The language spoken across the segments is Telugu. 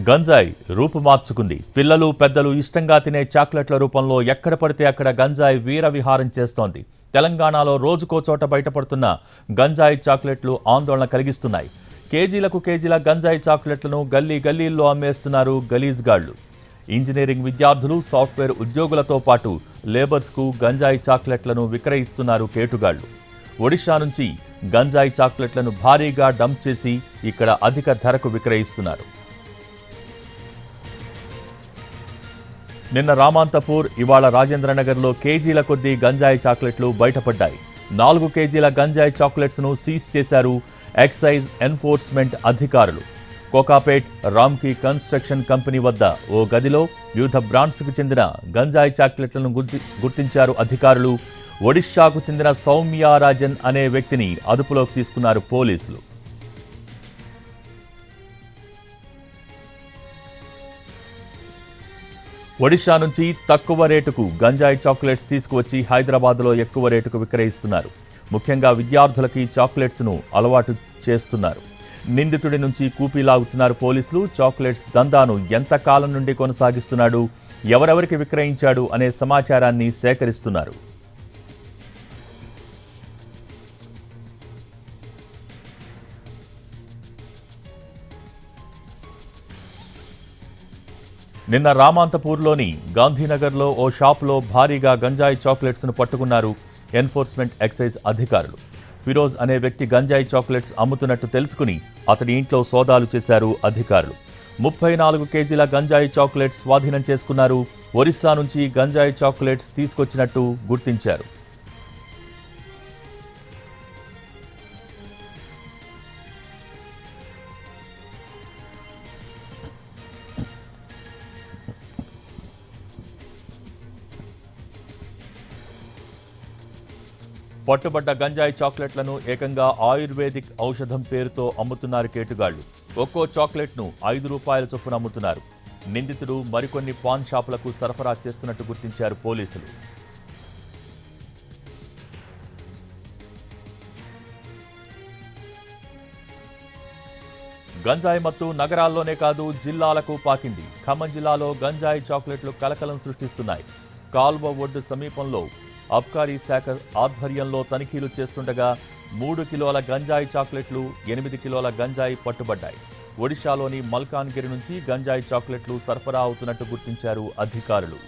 గంజాయి రూపు మార్చుకుంది. పిల్లలు పెద్దలు ఇష్టంగా తినే చాక్లెట్ల రూపంలో ఎక్కడ పడితే అక్కడ గంజాయి వీర విహారం చేస్తోంది. తెలంగాణలో రోజుకో చోట బయటపడుతున్న గంజాయి చాక్లెట్లు ఆందోళన కలిగిస్తున్నాయి. కేజీలకు కేజీల గంజాయి చాక్లెట్లను గల్లీల్లో అమ్మేస్తున్నారు గలీజ్గాళ్లు. ఇంజనీరింగ్ విద్యార్థులు, సాఫ్ట్వేర్ ఉద్యోగులతో పాటు లేబర్స్కు గంజాయి చాక్లెట్లను విక్రయిస్తున్నారు కేటుగాళ్లు. ఒడిషా నుంచి గంజాయి చాక్లెట్లను భారీగా డంప్ చేసి ఇక్కడ అధిక ధరకు విక్రయిస్తున్నారు. నిన్న రామాంతపూర్, ఇవాళ రాజేంద్రనగర్లో కేజీల కొద్దీ గంజాయి చాక్లెట్లు బయటపడ్డాయి. 4 కేజీల గంజాయి చాక్లెట్స్ను సీజ్ చేశారు ఎక్సైజ్ ఎన్ఫోర్స్మెంట్ అధికారులు. కోకాపేట్ రామ్కీ కన్స్ట్రక్షన్ కంపెనీ వద్ద ఓ గదిలో వివిధ బ్రాండ్స్కు చెందిన గంజాయి చాక్లెట్లను గుర్తించారు అధికారులు. ఒడిషాకు చెందిన సౌమ్యారాజన్ అనే వ్యక్తిని అదుపులోకి తీసుకున్నారు పోలీసులు. ఒడిషా నుంచి తక్కువ రేటుకు గంజాయి చాక్లెట్స్ తీసుకువచ్చి హైదరాబాద్లో ఎక్కువ రేటుకు విక్రయిస్తున్నారు. ముఖ్యంగా విద్యార్థులకి చాక్లెట్స్ను అలవాటు చేస్తున్నారు. నిందితుడి నుంచి కూపీ లాగుతున్నారు పోలీసులు. చాక్లెట్స్ దందాను ఎంతకాలం నుండి కొనసాగిస్తున్నాడు, ఎవరెవరికి విక్రయించాడు అనే సమాచారాన్ని సేకరిస్తున్నారు. నిన్న రామాంతపూర్లోని గాంధీనగర్లో ఓ షాపులో భారీగా గంజాయి చాక్లెట్స్ను పట్టుకున్నారు ఎన్ఫోర్స్మెంట్ ఎక్సైజ్ అధికారులు. ఫిరోజ్ అనే వ్యక్తి గంజాయి చాక్లెట్స్ అమ్ముతున్నట్టు తెలుసుకుని అతని ఇంట్లో సోదాలు చేశారు అధికారులు. 34 కేజీల గంజాయి చాక్లెట్స్ స్వాధీనం చేసుకున్నారు. ఒరిస్సా నుంచి గంజాయి చాక్లెట్స్ తీసుకొచ్చినట్టు గుర్తించారు. పట్టుబడ్డ గంజాయి చాక్లెట్లను ఏకంగా ఆయుర్వేదిక్ ఔషధం పేరుతో అమ్ముతున్నారు కేటుగాళ్లు. ఒక్కో చాక్లెట్ను 5 రూపాయల చొప్పున అమ్ముతున్నారు. నిందితుడు మరికొన్ని పాన్ షాపులకు సరఫరా చేస్తున్నట్టు గుర్తించారు పోలీసులు. గంజాయి మత్తు నగరాల్లోనే కాదు, జిల్లాలకు పాకింది. ఖమ్మం జిల్లాలో గంజాయి చాక్లెట్లు కలకలం సృష్టిస్తున్నాయి. కాల్వ ఒడ్డు సమీపంలో అబ్కారీ శాఖ ఆధ్వర్యంలో తనిఖీలు చేస్తుండగా 3 కిలోల గంజాయి చాక్లెట్లు, 8 కిలోల గంజాయి పట్టుబడ్డాయి. ఒడిషాలోని మల్కాన్గిరి నుంచి గంజాయి చాక్లెట్లు సరఫరా అవుతున్నట్టు గుర్తించారు అధికారులు.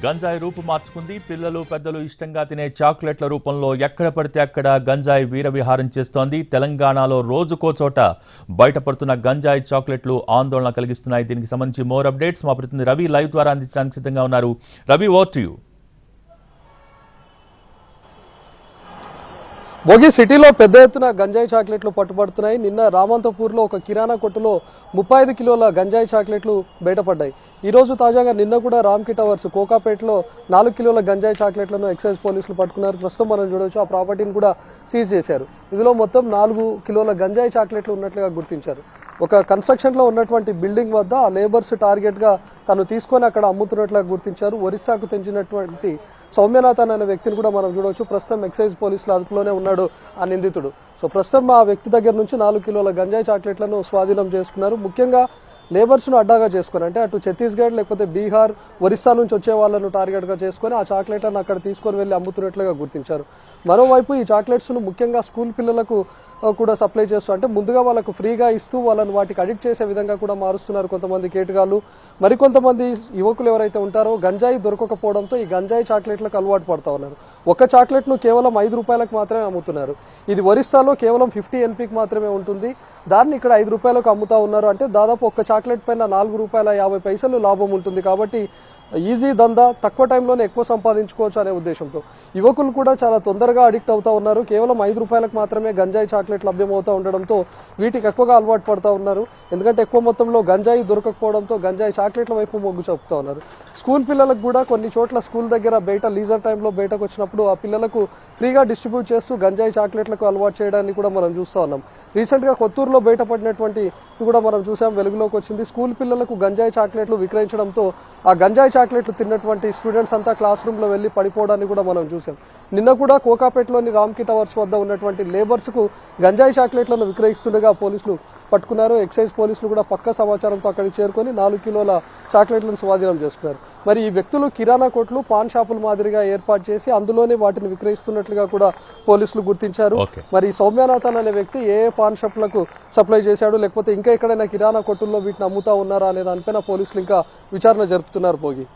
గంజాయి రూపు మార్చుకుంది. పిల్లలు పెద్దలు ఇష్టంగా తినే చాక్లెట్ల రూపంలో ఎక్కడ పడితే అక్కడ గంజాయి వీరవిహారం చేస్తోంది. తెలంగాణలో రోజుకో చోట బయటపడుతున్న గంజాయి చాక్లెట్లు ఆందోళన కలిగిస్తున్నాయి. దీనికి సంబంధించి మోర్ అప్డేట్స్ మా ప్రతినిధి రవి లైవ్ ద్వారా అందించడానికి సిద్ధంగా ఉన్నారు. Ravi, over to you. Bhogi సిటీలో పెద్ద ఎత్తున గంజాయి చాక్లెట్లు పట్టుబడుతున్నాయి. నిన్న రామంతపూర్లో ఒక కిరాణా కొట్టులో 35 కిలోల గంజాయి చాక్లెట్లు బయటపడ్డాయి. ఈరోజు తాజాగా నిన్న కూడా రామ్కీ టవర్స్ కోకాపేటలో 4 కిలోల గంజాయి చాక్లెట్లను ఎక్సైజ్ పోలీసులు పట్టుకున్నారు. ప్రస్తుతం మనం చూడవచ్చు, ఆ ప్రాపర్టీని కూడా సీజ్ చేశారు. ఇందులో మొత్తం 4 కిలోల గంజాయి చాక్లెట్లు ఉన్నట్లుగా గుర్తించారు. ఒక కన్స్ట్రక్షన్లో ఉన్నటువంటి బిల్డింగ్ వద్ద ఆ లేబర్స్ టార్గెట్గా తను తీసుకొని అక్కడ అమ్ముతున్నట్లుగా గుర్తించారు. ఒరిస్సాకు తెంచినటువంటి సౌమ్యనాథన్ అనే వ్యక్తిని కూడా మనం చూడవచ్చు. ప్రస్తుతం ఎక్సైజ్ పోలీసుల అదుపులోనే ఉన్నాడు ఆ నిందితుడు. సో ప్రస్తుతం ఆ వ్యక్తి దగ్గర నుంచి 4 కిలోల గంజాయి చాక్లెట్లను స్వాధీనం చేసుకున్నారు. ముఖ్యంగా లేబర్స్ను అడ్డాగా చేసుకొని, అంటే అటు ఛత్తీస్గఢ్ లేకపోతే బీహార్, ఒరిస్సా నుంచి వచ్చే వాళ్ళను టార్గెట్గా చేసుకొని ఆ చాక్లెట్లను అక్కడ తీసుకొని వెళ్ళి అమ్ముతున్నట్లుగా గుర్తించారు. మరోవైపు ఈ చాక్లెట్స్ను ముఖ్యంగా స్కూల్ పిల్లలకు కూడా సప్లై చేస్తూ, అంటే ముందుగా వాళ్ళకు ఫ్రీగా ఇస్తూ వాళ్ళని వాటికి అడిక్ట్ చేసే విధంగా కూడా మారుస్తున్నారు కొంతమంది కేటుగాళ్ళు. మరికొంతమంది యువకులు ఎవరైతే ఉంటారో గంజాయి దొరకకపోవడంతో ఈ గంజాయి చాక్లెట్లకు అలవాటు పడుతూ ఉన్నారు. ఒక చాక్లెట్ను కేవలం 5 రూపాయలకు మాత్రమే అమ్ముతున్నారు. ఇది ఒరిస్సాలో కేవలం 50 NPకి మాత్రమే ఉంటుంది. దాన్ని ఇక్కడ 5 రూపాయలకు అమ్ముతా ఉన్నారు. అంటే దాదాపు ఒక్క చాక్లెట్ పైన 4 రూపాయల 50 పైసలు లాభం ఉంటుంది. కాబట్టి ఈజీ దందా, తక్కువ టైంలోనే ఎక్కువ సంపాదించుకోవచ్చు అనే ఉద్దేశంతో యువకులు కూడా చాలా తొందరగా అడిక్ట్ అవుతా ఉన్నారు. కేవలం 5 రూపాయలకు మాత్రమే గంజాయి చాక్లెట్ లభ్యమవుతూ ఉండడంతో వీటికి ఎక్కువగా అలవాటు పడుతూ ఉన్నారు. ఎందుకంటే ఎక్కువ మొత్తంలో గంజాయి దొరకకపోవడంతో గంజాయి చాక్లెట్ల వైపు మొగ్గు చూపుతూ ఉన్నారు. స్కూల్ పిల్లలకు కూడా కొన్ని చోట్ల స్కూల్ దగ్గర బయట లీజర్ టైంలో బయటకు వచ్చినప్పుడు ఆ పిల్లలకు ఫ్రీగా డిస్ట్రిబ్యూట్ చేస్తూ గంజాయి చాక్లెట్లకు అలవాటు చేయడాన్ని కూడా మనం చూస్తూ ఉన్నాం. రీసెంట్గా కొత్తూరులో బయటపడినటువంటి కూడా మనం చూసాం, వెలుగులోకి వచ్చింది. స్కూల్ పిల్లలకు గంజాయి చాక్లెట్లు విక్రయించడంతో ఆ గంజాయి చాక్లెట్లు తిన్నటువంటి స్టూడెంట్స్ అంతా క్లాస్ రూమ్లో వెళ్ళి పడిపోవడాన్ని కూడా మనం చూసాం. నిన్న కూడా కోకాపేటలోని రామ్కి టవర్స్ వద్ద ఉన్నటువంటి లేబర్స్కు గంజాయి చాక్లెట్లను విక్రయిస్తుండగా పోలీసులు పట్టుకున్నారు. ఎక్సైజ్ పోలీసులు కూడా పక్క సమాచారంతో అక్కడికి చేరుకొని 4 కిలోల చాక్లెట్లను స్వాధీనం చేసుకున్నారు. మరి ఈ వ్యక్తులు కిరాణా కొట్లు, పాన్ షాపుల మాదిరిగా ఏర్పాటు చేసి అందులోనే వాటిని విక్రయిస్తున్నట్లుగా కూడా పోలీసులు గుర్తించారు. మరి సౌమ్యనాథన్ అనే వ్యక్తి ఏ పాన్ షాపులకు సప్లై చేశాడు, లేకపోతే ఇంకా ఎక్కడైనా కిరాణా కొట్టుల్లో వీటిని అమ్ముతా ఉన్నారా అనే దానిపైన పోలీసులు ఇంకా విచారణ జరుపుతున్నారు. భోగి.